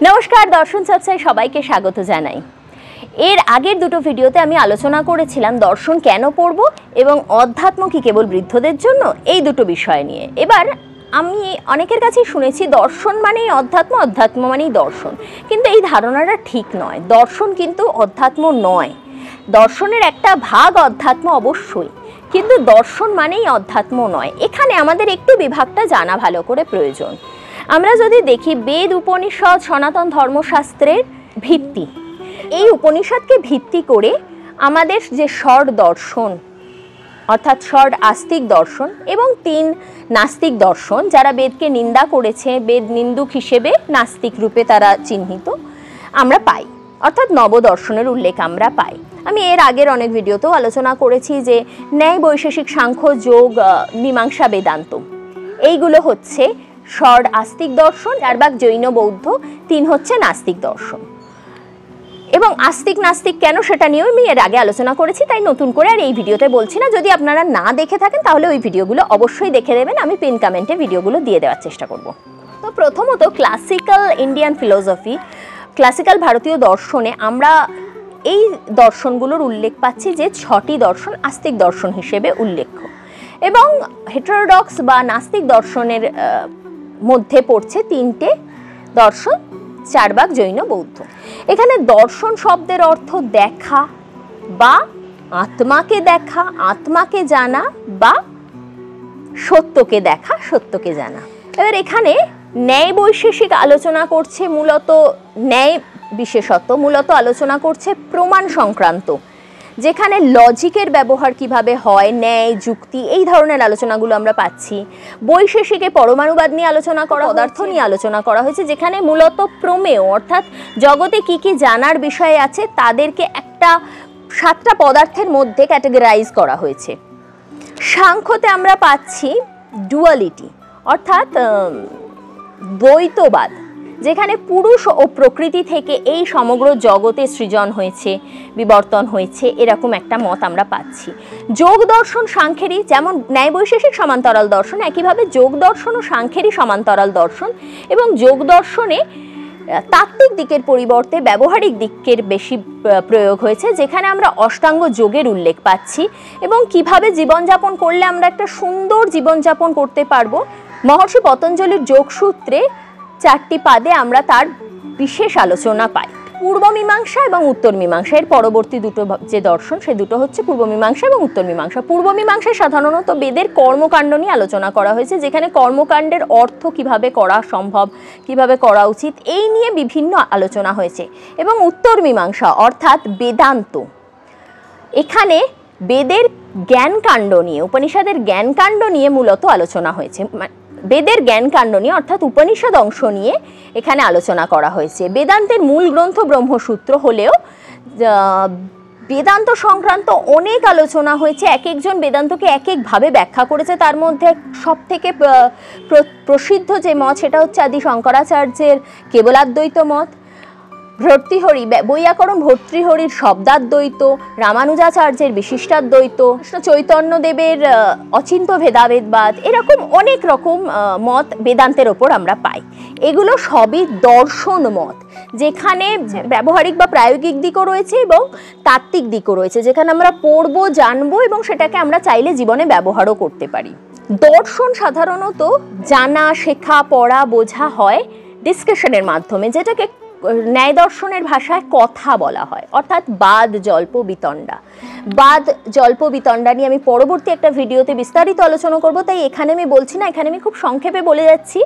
নমস্কার দর্শন চর্চায় সবাইকে স্বাগত জানাই। এর আগের দুটো ভিডিওতে আমি আলোচনা করেছিলাম দর্শন কেন পড়ব এবং অধ্যাত্ম কি কেবল বৃদ্ধদের জন্য, এই দুটো বিষয় নিয়ে। এবার আমি অনেকের কাছেই শুনেছি দর্শন মানেই অধ্যাত্ম, অধ্যাত্ম মানেই দর্শন, কিন্তু এই ধারণাটা ঠিক নয়। দর্শন কিন্তু অধ্যাত্ম নয়, দর্শনের একটা ভাগ অধ্যাত্ম অবশ্যই, কিন্তু দর্শন মানেই অধ্যাত্ম নয়। এখানে আমাদের একটু বিভাগটা জানা ভালো করে প্রয়োজন। আমরা যদি দেখি বেদ, উপনিষদ সনাতন ধর্মশাস্ত্রের ভিত্তি, এই উপনিষদকে ভিত্তি করে আমাদের যে ষড় দর্শন অর্থাৎ ষড় আস্তিক দর্শন এবং 3 নাস্তিক দর্শন, যারা বেদকে নিন্দা করেছে, বেদ নিন্দুক হিসেবে নাস্তিক রূপে তারা চিহ্নিত, আমরা পাই, অর্থাৎ নবদর্শনের উল্লেখ আমরা পাই। আমি এর আগের অনেক ভিডিওতেও আলোচনা করেছি যে ন্যায়, বৈশেষিক, সাংখ্য, যোগ, মীমাংসা, বেদান্ত, এইগুলো হচ্ছে ষড় আস্তিক দর্শন, 4 ভাগ জৈন, বৌদ্ধ, 3 হচ্ছে নাস্তিক দর্শন। এবং আস্তিক নাস্তিক কেন সেটা নিয়েও আমি এর আগে আলোচনা করেছি, তাই নতুন করে আর এই ভিডিওতে বলছি না। যদি আপনারা না দেখে থাকেন তাহলে ওই ভিডিওগুলো অবশ্যই দেখে দেবেন, আমি পিন কমেন্টে ভিডিওগুলো দিয়ে দেওয়ার চেষ্টা করব। তো প্রথমত ক্লাসিক্যাল ইন্ডিয়ান ফিলোসফি, ক্লাসিক্যাল ভারতীয় দর্শনে আমরা এই দর্শনগুলোর উল্লেখ পাচ্ছি যে 6টি দর্শন আস্তিক দর্শন হিসেবে উল্লেখ্য, এবং হেটেরোডক্স বা নাস্তিক দর্শনের মধ্যে পড়ছে 3টে দর্শন, 4 ভাগ জৈন, বৌদ্ধ। এখানে দর্শন শব্দের অর্থ দেখা বা আত্মাকে দেখা, আত্মাকে জানা বা সত্যকে দেখা, সত্যকে জানা। এবার এখানে ন্যায় বৈশেষিক আলোচনা করছে, মূলত ন্যায় বিশেষত মূলত আলোচনা করছে প্রমাণ সংক্রান্ত, যেখানে লজিকের ব্যবহার কিভাবে হয়, ন্যায়, যুক্তি, এই ধরনের আলোচনাগুলো আমরা পাচ্ছি। বৈশেষিকে পরমাণুবাদ নিয়ে আলোচনা করা, পদার্থ নিয়ে আলোচনা করা হয়েছে, যেখানে মূলত প্রমেয় অর্থাৎ জগতে কি কি জানার বিষয় আছে তাদেরকে একটা 7টা পদার্থের মধ্যে ক্যাটেগরাইজ করা হয়েছে। সাংখ্যতে আমরা পাচ্ছি ডুয়ালিটি অর্থাৎ দ্বৈতবাদ, যেখানে পুরুষ ও প্রকৃতি থেকে এই সমগ্র জগতে সৃজন হয়েছে, বিবর্তন হয়েছে, এরকম একটা মত আমরা পাচ্ছি। যোগ দর্শন সাংখ্যেরই, যেমন ন্যায় বৈশেষিক সমান্তরাল দর্শন, একইভাবে যোগ দর্শন ও সাংখ্যেরই সমান্তরাল দর্শন, এবং যোগ দর্শনে তাত্ত্বিক দিকের পরিবর্তে ব্যবহারিক দিকের বেশি প্রয়োগ হয়েছে, যেখানে আমরা অষ্টাঙ্গ যোগের উল্লেখ পাচ্ছি এবং কিভাবে জীবনযাপন করলে আমরা একটা সুন্দর জীবনযাপন করতে পারবো। মহর্ষি পতঞ্জলির যোগসূত্রে 4টি পাদে আমরা তার বিশেষ আলোচনা পাই। পূর্ব মীমাংসা এবং উত্তর মীমাংসা, এর পরবর্তী দুটো যে দর্শন সে দুটো হচ্ছে পূর্ব মীমাংসা এবং উত্তর মীমাংসা। পূর্ব মীমাংসায় সাধারণত বেদের কর্মকাণ্ড নিয়ে আলোচনা করা হয়েছে, যেখানে কর্মকাণ্ডের অর্থ কিভাবে করা সম্ভব, কিভাবে করা উচিত, এই নিয়ে বিভিন্ন আলোচনা হয়েছে। এবং উত্তর মীমাংসা অর্থাৎ বেদান্ত, এখানে বেদের জ্ঞানকাণ্ড নিয়ে, উপনিষদের জ্ঞানকাণ্ড নিয়ে মূলত আলোচনা হয়েছে। বেদের জ্ঞানকাণ্ড নিয়ে অর্থাৎ উপনিষদ অংশ নিয়ে এখানে আলোচনা করা হয়েছে। বেদান্তের মূল গ্রন্থ ব্রহ্মসূত্র হলেও বেদান্ত সংক্রান্ত অনেক আলোচনা হয়েছে। এক একজন বেদান্তকে এক একভাবে ব্যাখ্যা করেছে। তার মধ্যে সবথেকে প্রসিদ্ধ যে মত সেটা হচ্ছে আদি শঙ্করাচার্যের কেবলাদ্বৈত মত, ভর্তৃহরি বৈয়াকরণ ভর্তৃহরির শব্দাদ্বৈত, রামানুজাচার্যের বিশিষ্টাদ্বৈত, চৈতন্যদেবের অচিন্ত ভেদাভেদবাদ, এরকম অনেক রকম মত বেদান্তের ওপর আমরা পাই। এগুলো সবই দর্শন মত, যেখানে ব্যবহারিক বা প্রায়োগিক দিকও রয়েছে এবং তাত্ত্বিক দিকও রয়েছে, যেখানে আমরা পড়বো, জানবো এবং সেটাকে আমরা চাইলে জীবনে ব্যবহারও করতে পারি। দর্শন সাধারণত জানা, শেখা, পড়া, বোঝা হয় ডিসকাশনের মাধ্যমে, যেটাকে ন্যায় দর্শনের ভাষায় কথা বলা হয়, অর্থাৎ বাদ, জল্প, বিতণ্ডা। বাদ, জল্প, বিতণ্ডা নিয়ে আমি পরবর্তী একটা ভিডিওতে বিস্তারিত আলোচনা করব, তাই এখানে আমি বলছি না, এখানে আমি খুব সংক্ষেপে বলে যাচ্ছি।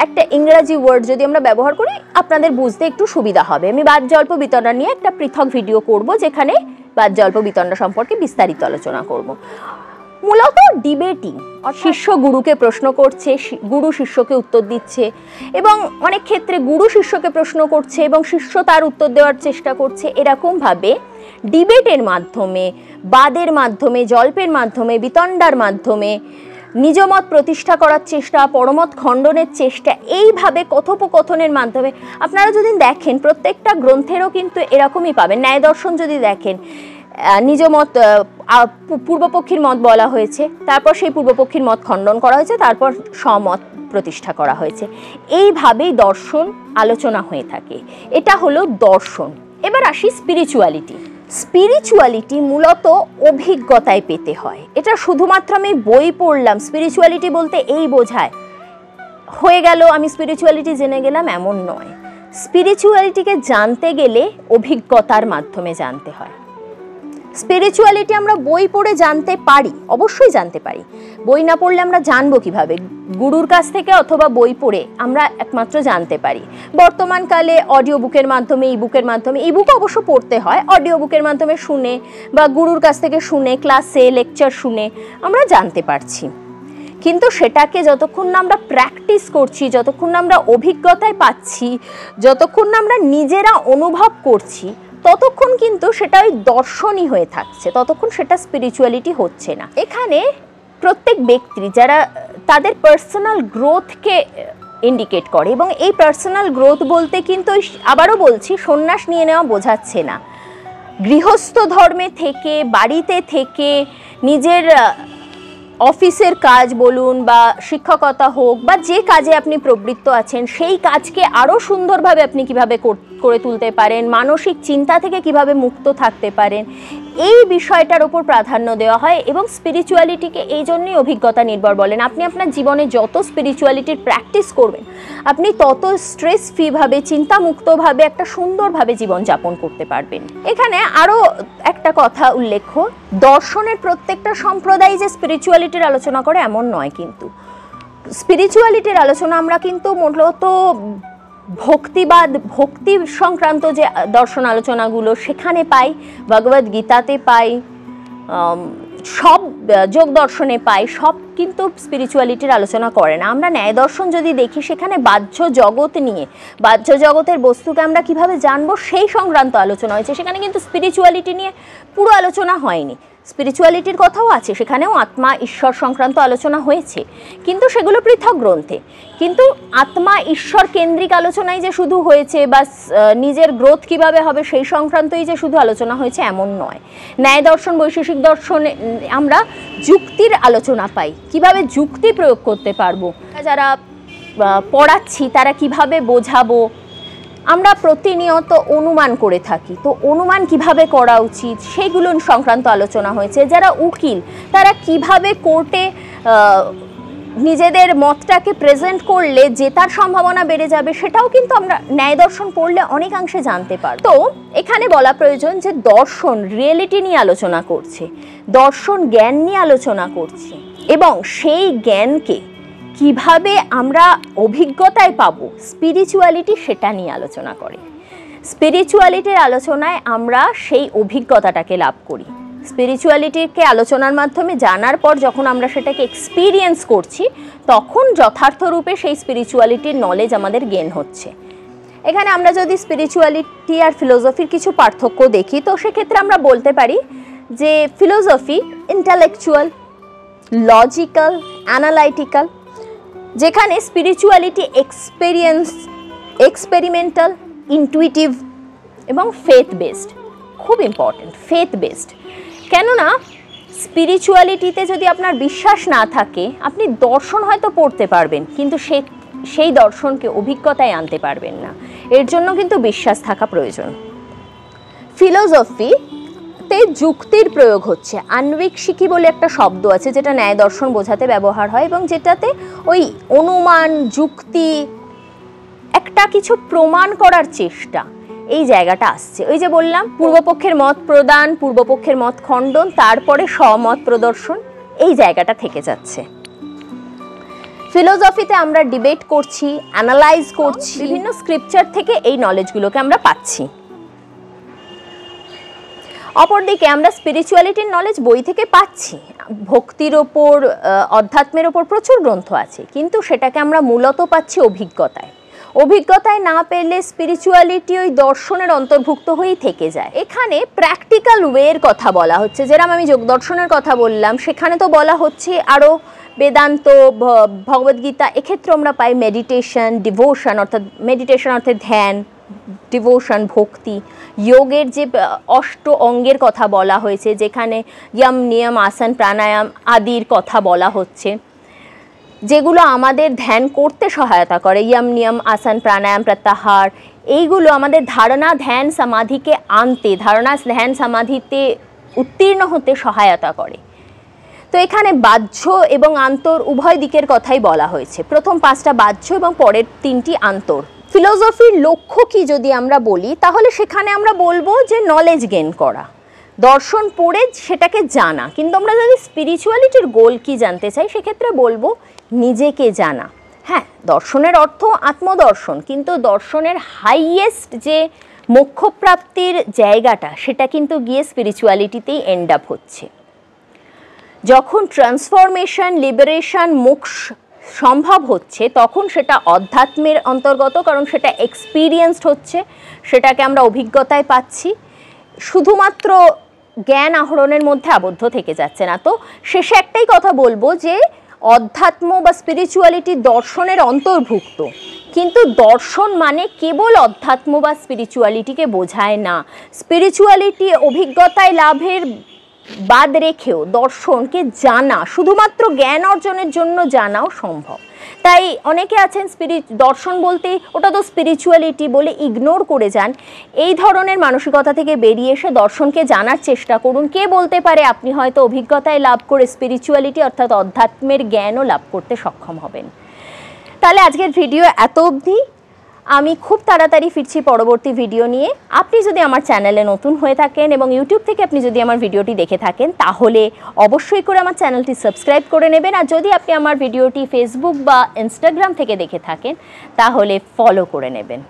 একটা ইংরাজি ওয়ার্ড যদি আমরা ব্যবহার করি আপনাদের বুঝতে একটু সুবিধা হবে। আমি বাদ, জল্প, বিতণ্ডা নিয়ে একটা পৃথক ভিডিও করব, যেখানে বাদ, জল্প, বিতণ্ডা সম্পর্কে বিস্তারিত আলোচনা করব। মূলত ডিবেটিং, শিষ্য গুরুকে প্রশ্ন করছে, গুরু শিষ্যকে উত্তর দিচ্ছে, এবং অনেক ক্ষেত্রে গুরু শিষ্যকে প্রশ্ন করছে এবং শিষ্য তার উত্তর দেওয়ার চেষ্টা করছে। এরকমভাবে ডিবেটের মাধ্যমে, বাদের মাধ্যমে, জল্পের মাধ্যমে, বিতণ্ডার মাধ্যমে নিজমত প্রতিষ্ঠা করার চেষ্টা, পরমত খণ্ডনের চেষ্টা, এইভাবে কথোপকথনের মাধ্যমে আপনারা যদি দেখেন প্রত্যেকটা গ্রন্থেরও কিন্তু এরকমই পাবেন। ন্যায় দর্শন যদি দেখেন, নিজ মত পূর্বপক্ষীর মত বলা হয়েছে, তারপর সেই পূর্বপক্ষীর মত খণ্ডন করা হয়েছে, তারপর স্বমত প্রতিষ্ঠা করা হয়েছে। এইভাবেই দর্শন আলোচনা হয়ে থাকে। এটা হলো দর্শন। এবার আসি স্পিরিচুয়ালিটি। স্পিরিচুয়ালিটি মূলত অভিজ্ঞতায় পেতে হয়। এটা শুধুমাত্র আমি বই পড়লাম স্পিরিচুয়ালিটি বলতে এই বোঝায় হয়ে গেল আমি স্পিরিচুয়ালিটি জেনে গেলাম, এমন নয়। স্পিরিচুয়ালিটিকে জানতে গেলে অভিজ্ঞতার মাধ্যমে জানতে হয়। স্পিরিচুয়ালিটি আমরা বই পড়ে জানতে পারি, অবশ্যই জানতে পারি। বই না পড়লে আমরা জানবো কিভাবে? গুরুর কাছ থেকে অথবা বই পড়ে আমরা একমাত্র জানতে পারি। বর্তমানকালে অডিও বুকের মাধ্যমে, ই বুকের মাধ্যমে, ই বুক অবশ্য পড়তে হয়, অডিও বুকের মাধ্যমে শুনে বা গুরুর কাছ থেকে শুনে, ক্লাসে লেকচার শুনে আমরা জানতে পারছি। কিন্তু সেটাকে যতক্ষণ না আমরা প্র্যাকটিস করছি, যতক্ষণ না আমরা অভিজ্ঞতায় পাচ্ছি, যতক্ষণ না আমরা নিজেরা অনুভব করছি, ততক্ষণ কিন্তু সেটা ওই দর্শনই হয়ে থাকছে, ততক্ষণ সেটা স্পিরিচুয়ালিটি হচ্ছে না। এখানে প্রত্যেক ব্যক্তি যারা তাদের পার্সোনাল গ্রোথকে ইন্ডিকেট করে, এবং এই পার্সোনাল গ্রোথ বলতে কিন্তু আবারও বলছি সন্ন্যাস নিয়ে নেওয়া বোঝাচ্ছে না। গৃহস্থ ধর্মে থেকে, বাড়িতে থেকে, নিজের অফিসের কাজ বলুন বা শিক্ষকতা হোক বা যে কাজে আপনি প্রবৃত্ত আছেন, সেই কাজকে আরও সুন্দরভাবে আপনি কিভাবে করে তুলতে পারেন, মানসিক চিন্তা থেকে কিভাবে মুক্ত থাকতে পারেন, এই বিষয়টার উপর প্রাধান্য দেওয়া হয়। এবং স্পিরিচুয়ালিটিকে এই জন্যই অভিজ্ঞতা নির্ভর বলেন। আপনি আপনার জীবনে যত স্পিরিচুয়ালিটির প্র্যাকটিস করবেন, আপনি তত স্ট্রেস ফ্রিভাবে, চিন্তামুক্তভাবে একটা সুন্দরভাবে জীবনযাপন করতে পারবেন। এখানে আরও একটা কথা উল্লেখ্য, দর্শনের প্রত্যেকটা সম্প্রদায় যে স্পিরিচুয়ালিটির আলোচনা করে এমন নয়। কিন্তু স্পিরিচুয়ালিটির আলোচনা আমরা কিন্তু মূলত ভক্তিবাদ, ভক্তি সংক্রান্ত যে দর্শন আলোচনাগুলো সেখানে পাই, ভগবদ গীতাতে পাই, সব যোগ দর্শনে পাই, সব কিন্তু স্পিরিচুয়ালিটির আলোচনা করে না। আমরা ন্যায় দর্শন যদি দেখি, সেখানে বাহ্য জগৎ নিয়ে, বাহ্য জগতের বস্তুকে আমরা কিভাবে জানবো সেই সংক্রান্ত আলোচনা হয়েছে। সেখানে কিন্তু স্পিরিচুয়ালিটি নিয়ে পুরো আলোচনা হয়নি। স্পিরিচুয়ালিটির কথাও আছে, সেখানেও আত্মা ঈশ্বর সংক্রান্ত আলোচনা হয়েছে, কিন্তু সেগুলো পৃথক গ্রন্থে। কিন্তু আত্মা ঈশ্বর কেন্দ্রিক আলোচনাই যে শুধু হয়েছে বা নিজের গ্রোথ কিভাবে হবে সেই সংক্রান্তই যে শুধু আলোচনা হয়েছে এমন নয়। ন্যায় দর্শন, বৈশেষিক দর্শনে আমরা যুক্তির আলোচনা পাই, কিভাবে যুক্তি প্রয়োগ করতে পারবো, যারা পড়াচ্ছি তারা কিভাবে বোঝাবো। আমরা প্রতিনিয়ত অনুমান করে থাকি, তো অনুমান কিভাবে করা উচিত সেগুলো সংক্রান্ত আলোচনা হয়েছে। যারা উকিল তারা কিভাবে কোর্টে নিজেদের মতটাকে প্রেজেন্ট করলে জেতার সম্ভাবনা বেড়ে যাবে, সেটাও কিন্তু আমরা ন্যায় দর্শন পড়লে অনেকাংশে জানতে পারি। তো এখানে বলা প্রয়োজন যে দর্শন রিয়েলিটি নিয়ে আলোচনা করছে, দর্শন জ্ঞান নিয়ে আলোচনা করছে, এবং সেই জ্ঞানকে কিভাবে আমরা অভিজ্ঞতায় পাবো, স্পিরিচুয়ালিটি সেটা নিয়ে আলোচনা করে। স্পিরিচুয়ালিটির আলোচনায় আমরা সেই অভিজ্ঞতাটাকে লাভ করি। স্পিরিচুয়ালিটিকে আলোচনার মাধ্যমে জানার পর যখন আমরা সেটাকে এক্সপিরিয়েন্স করছি, তখন যথার্থ রূপে সেই স্পিরিচুয়ালিটির নলেজ আমাদের গেইন হচ্ছে। এখানে আমরা যদি স্পিরিচুয়ালিটি আর ফিলোসফির কিছু পার্থক্য দেখি, তো সেক্ষেত্রে আমরা বলতে পারি যে ফিলোসফি ইন্টালেকচুয়াল, লজিক্যাল, অ্যানালাইটিক্যাল, যেখানে স্পিরিচুয়ালিটি এক্সপেরিমেন্টাল, ইনটুইটিভ এবং ফেথ বেসড। খুব ইম্পর্টেন্ট, ফেথ বেসড। কেননা স্পিরিচুয়ালিটিতে যদি আপনার বিশ্বাস না থাকে, আপনি দর্শন হয়তো পড়তে পারবেন, কিন্তু সেই দর্শনকে অভিজ্ঞতায় আনতে পারবেন না। এর জন্য কিন্তু বিশ্বাস থাকা প্রয়োজন। ফিলোসফিতে যুক্তির প্রয়োগ হচ্ছে। আনবিক্ষিকী বলে একটা শব্দ আছে, যেটা ন্যায় দর্শন বোঝাতে ব্যবহার হয়, এবং যেটাতে ওই অনুমান, যুক্তি, একটা কিছু প্রমাণ করার চেষ্টা, এই জায়গাটা আসছে। ওই যে বললাম, পূর্বপক্ষের মত প্রদান, পূর্বপক্ষের মত খণ্ডন, তারপরে স্বমত প্রদর্শন, এই জায়গাটা থেকে যাচ্ছে। ফিলোসফিতে আমরা ডিবেট করছি, অ্যানালাইজ করছি, বিভিন্ন স্ক্রিপচার থেকে এই নলেজগুলোকে আমরা পাচ্ছি। অপরদিকে আমরা স্পিরিচুয়ালিটির নলেজ বই থেকে পাচ্ছি। ভক্তির ওপর, অধ্যাত্মের ওপর প্রচুর গ্রন্থ আছে, কিন্তু সেটাকে আমরা মূলত পাচ্ছি অভিজ্ঞতায়। অভিজ্ঞতায় না পেলে স্পিরিচুয়ালিটি ওই দর্শনের অন্তর্ভুক্ত হয়েই থেকে যায়। এখানে প্র্যাকটিক্যাল ওয়ের কথা বলা হচ্ছে, যেরকম আমি যোগ দর্শনের কথা বললাম, সেখানে তো বলা হচ্ছে আরও বেদান্ত, ভগবদ্গীতা, এক্ষেত্রে আমরা পাই মেডিটেশন, ডিভোশন, অর্থাৎ মেডিটেশন অর্থাৎ ধ্যান, ডিভোশন, ভক্তি, যোগের যে অষ্ট অঙ্গের কথা বলা হয়েছে, যেখানে ইয়ম নিয়ম আসন প্রাণায়াম আদির কথা বলা হচ্ছে, যেগুলো আমাদের ধ্যান করতে সহায়তা করে, ইয়ম নিয়ম আসন প্রাণায়াম প্রত্যাহার, এইগুলো আমাদের ধারণা ধ্যান সমাধিকে আনতে, ধারণা ধ্যান সমাধিতে উত্তীর্ণ হতে সহায়তা করে। তো এখানে বাহ্য এবং আন্তর উভয় দিকের কথাই বলা হয়েছে। প্রথম 5টা বাহ্য এবং পরের 3টি আন্তর। ফিলোসফির লক্ষ্য কি যদি আমরা বলি, তাহলে সেখানে আমরা বলবো যে নলেজ গেইন করা, দর্শন পড়ে সেটাকে জানা। কিন্তু আমরা যদি স্পিরিচুয়ালিটির গোল কি জানতে চাই, সেক্ষেত্রে বলবো নিজেকে জানা। হ্যাঁ, দর্শনের অর্থ আত্মদর্শন, কিন্তু দর্শনের হাইয়েস্ট যে মোক্ষপ্রাপ্তির জায়গাটা, সেটা কিন্তু গিয়ে স্পিরিচুয়ালিটিতেই এন্ড আপ হচ্ছে। যখন ট্রান্সফরমেশন, লিবারেশন, মোক্ষ সম্ভব হচ্ছে, তখন সেটা অধ্যাত্মের অন্তর্গত, কারণ সেটা এক্সপিরিয়েন্সড হচ্ছে, সেটাকে আমরা অভিজ্ঞতায় পাচ্ছি, শুধুমাত্র জ্ঞান আহরণের মধ্যে আবদ্ধ থেকে যাচ্ছে না। তো শেষে একটাই কথা বলবো যে অধ্যাত্ম বা স্পিরিচুয়ালিটি দর্শনের অন্তর্ভুক্ত, কিন্তু দর্শন মানে কেবল অধ্যাত্ম বা স্পিরিচুয়ালিটিকে বোঝায় না। স্পিরিচুয়ালিটি অভিজ্ঞতায় লাভের বাদ রেখেও দর্শনকে জানা, শুধুমাত্র জ্ঞান অর্জনের জন্য জানাও সম্ভব। তাই অনেকে আছেন দর্শন বলতে ওটা তো স্পিরিচুয়ালিটি বলে ইগনোর করে যান। এই ধরনের মানসিকতা থেকে বেরিয়ে এসে দর্শনকে জানার চেষ্টা করুন। কে বলতে পারে আপনি হয়তো অভিজ্ঞতায় লাভ করে স্পিরিচুয়ালিটি অর্থাৎ অধ্যাত্মের জ্ঞানও লাভ করতে সক্ষম হবেন। তাহলে আজকের ভিডিও এত অবধি। আমি খুব তাড়াতাড়ি ফিরছি পরবর্তী ভিডিও নিয়ে। আপনি যদি আমার চ্যানেলে নতুন হয়ে থাকেন এবং ইউটিউব থেকে আপনি যদি আমার ভিডিওটি দেখে থাকেন, তাহলে অবশ্যই করে আমার চ্যানেলটি সাবস্ক্রাইব করে নেবেন। আর যদি আপনি আমার ভিডিওটি ফেসবুক বা ইনস্টাগ্রাম থেকে দেখে থাকেন, তাহলে ফলো করে নেবেন।